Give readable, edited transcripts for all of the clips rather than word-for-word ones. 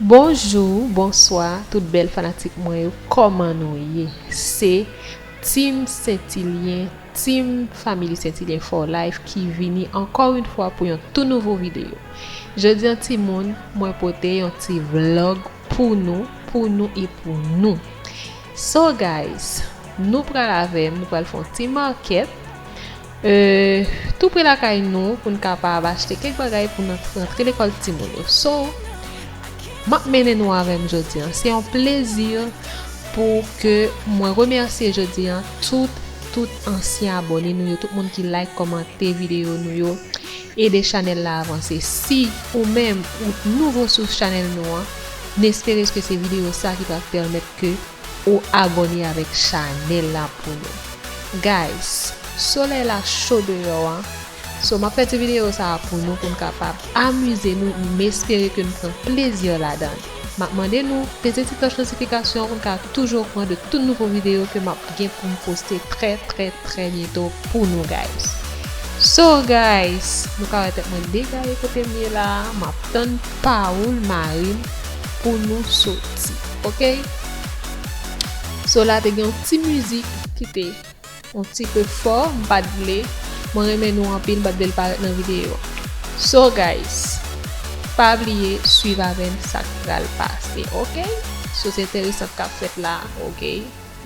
Bonjour, bonsoir, toute belle fanatique moi yo. Comment nous y? C'est Team Saint-Hilien, Team Family Saint-Hilien for Life qui vini encore une fois pour une tout nouveau vidéo. Je dis un petit monde, moi pote un petit vlog pour nous et pour nous. So guys, nous pral avec nous pral faire un petit market. Tout près la caille nous pour nous capable acheter quelques bagages pour nous rentrer l'école petit monde. So m'a mené nous avec jodi. C'est un plaisir pour que moi remercier jodi tout ancien abonné nous, tout le monde qui like, commenter vidéo nous yo et des channels là avancer. Si ou même ou nouveau sur channel nous, n'espérez que ces vidéos ça qui va permettre que ou abonner avec channel là pour nous. Guys, soleil la chaud dehors. So, ma petite vidéo ça pour nous capable amuser nous, m'espérer que nous prenons plaisir là-dedans. M'a demandé nous peser petite cloche notification pour nous toujours prendre de toutes nouvelles vidéos que m'a bien pour me poster très bientôt pour nous guys. So guys, nous avons été dégager côté mieux là, m'a donne Paul Marine pour nous sortir. OK? So là, il y a une petite musique qui était un petit peu fort, pas de lait. Moi remets nous en pile pas de paraître dans vidéo. So guys, pas oublier suivre avec ça qui va passer, OK? So c'est intéressant qu'a fait là, OK?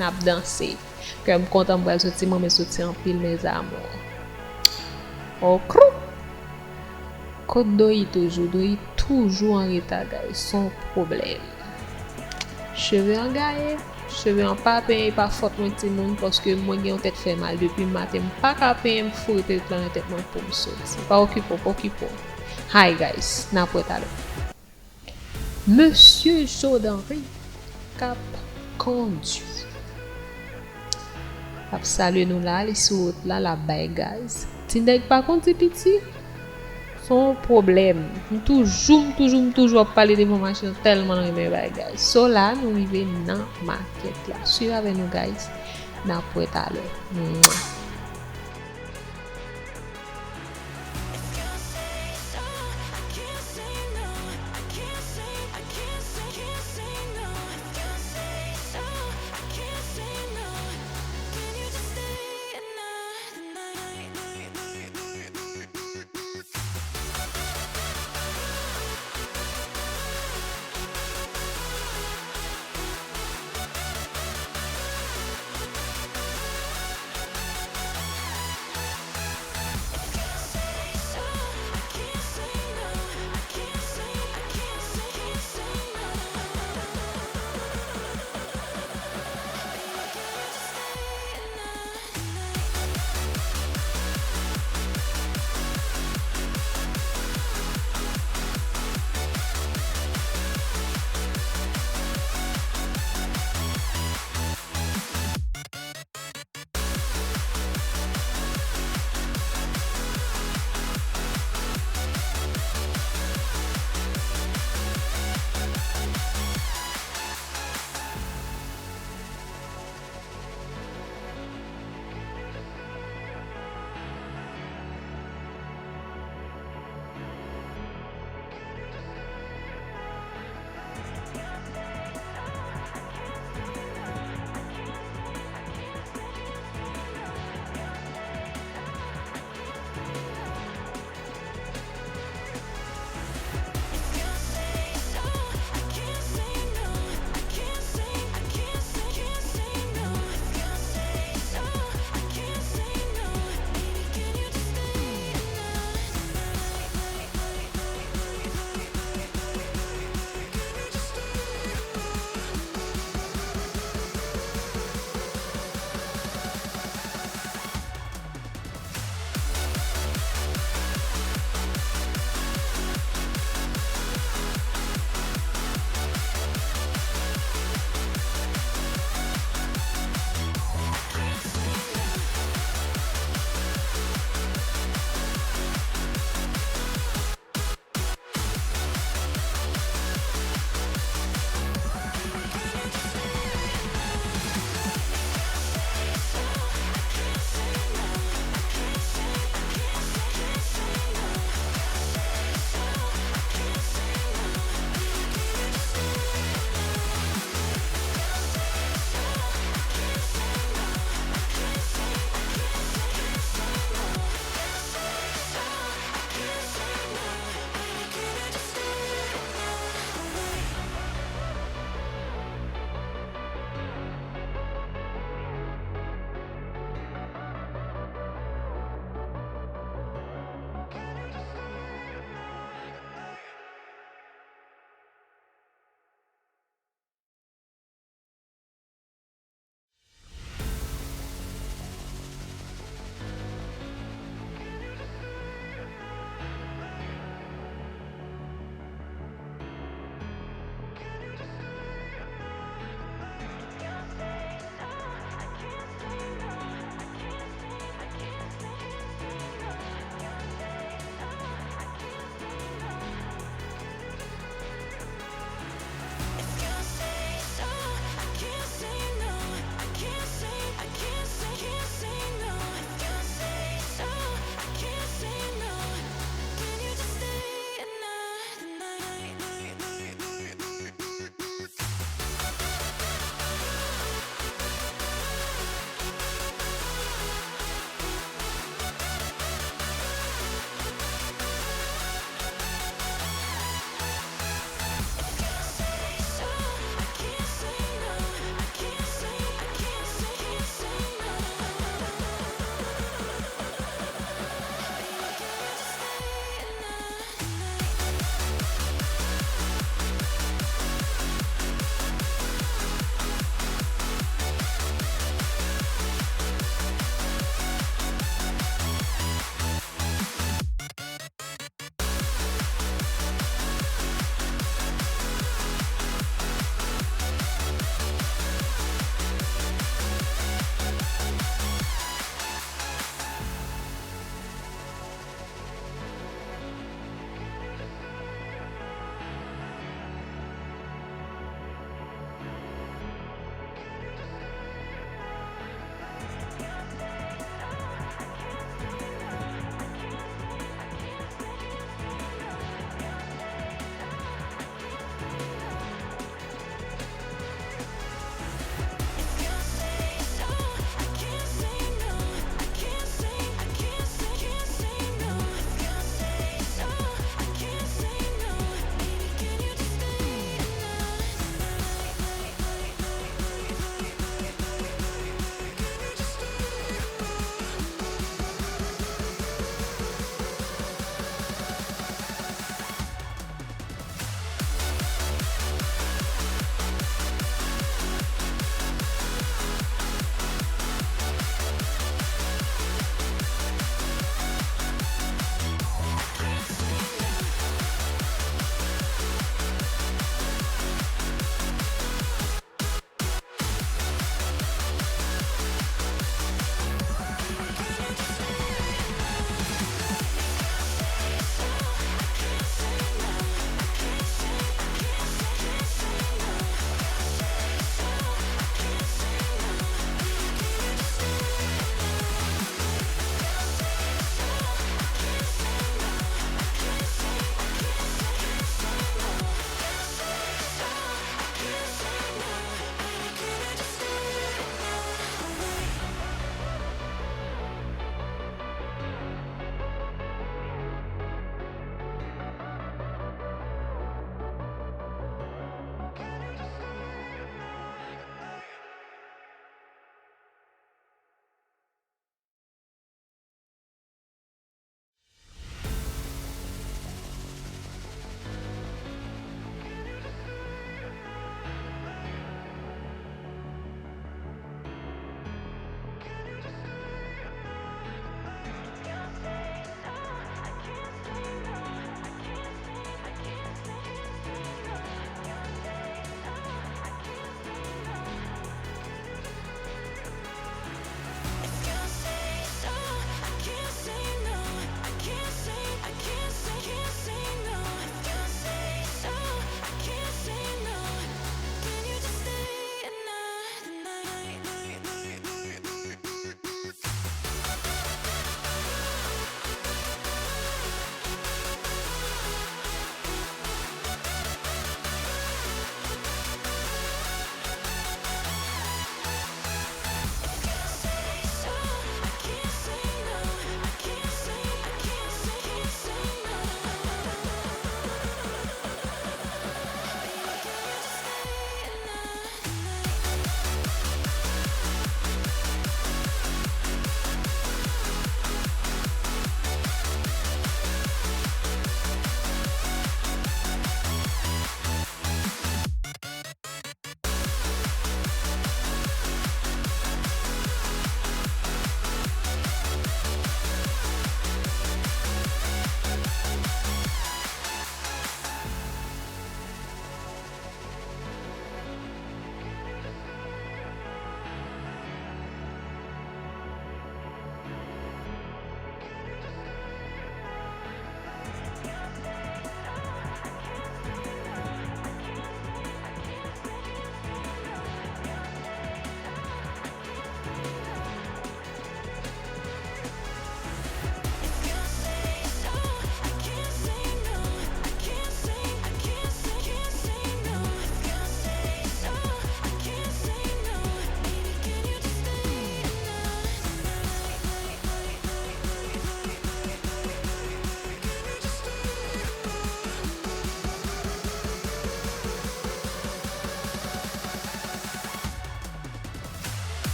N'a danser. Que me content pour sortir moi me sortir en pile mes amours. Oh crou. Code doi toujours en retard guys, sans problème. Cheveux en gaille. Cheveux en pas peine pas faute mon petit monde parce que moi j'ai une tête fait mal depuis le matin pas capable me fouetter dans la tête pour me sortir pas occupé. Hi guys, n'a pas talent. Monsieur Jodanry cap conduit. Cap salut nous là les sur là la baie guys. Tindek pas compte petit son problème. Toujours parler de mon machin tellement dans mes bagages. So là, nous arrivons dans la market là. Suivez avec nous, guys. N'a pas à l'heure.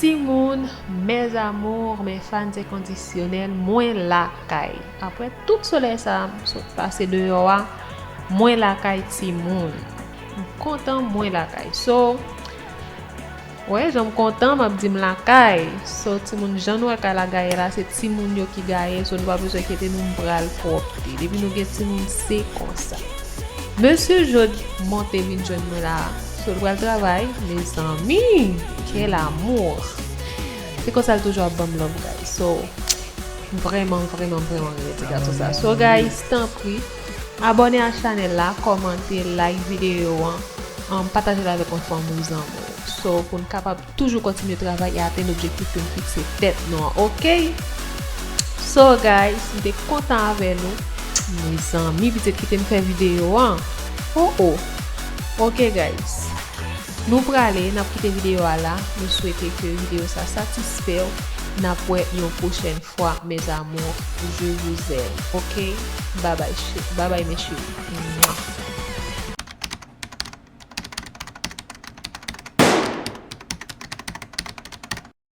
Timoun, mes amours, mes fans inconditionnels, moins la caille. Après tout soleil ça passé dehors, moins la caille Timoun. Content moins la caille. So ouais, j'aime content, m'a dit la caille. So Timoun Jean ouais la gagne là, c'est Timoun yo qui gagne, so nous pas besoin qui nous bral propre. Depuis nous gen Timoun c'est comme ça. Monsieur Jod monte vin joindre moi là. Sur le travail, mes amis, quel amour. C'est comme ça toujours bon love guys. So vraiment regarde tout ça. So guys, t'en prie, abonnez à la chaîne là, commentez, like vidéo, partagez avec un famille nos amis. So pour nous capable toujours continuer de travailler et atteindre l'objectif que nous fixer tête non. OK? So guys, j'étais content avec nous. Mes amis, peut-être qui t'aiment faire vidéo Oh. OK guys. Nous pour aller, n'a quitté vidéo là, nous souhaitons que vidéo ça satisfait. N'a pour une prochaine fois mes amours, je vous aime. OK? Bye bye mes chéris.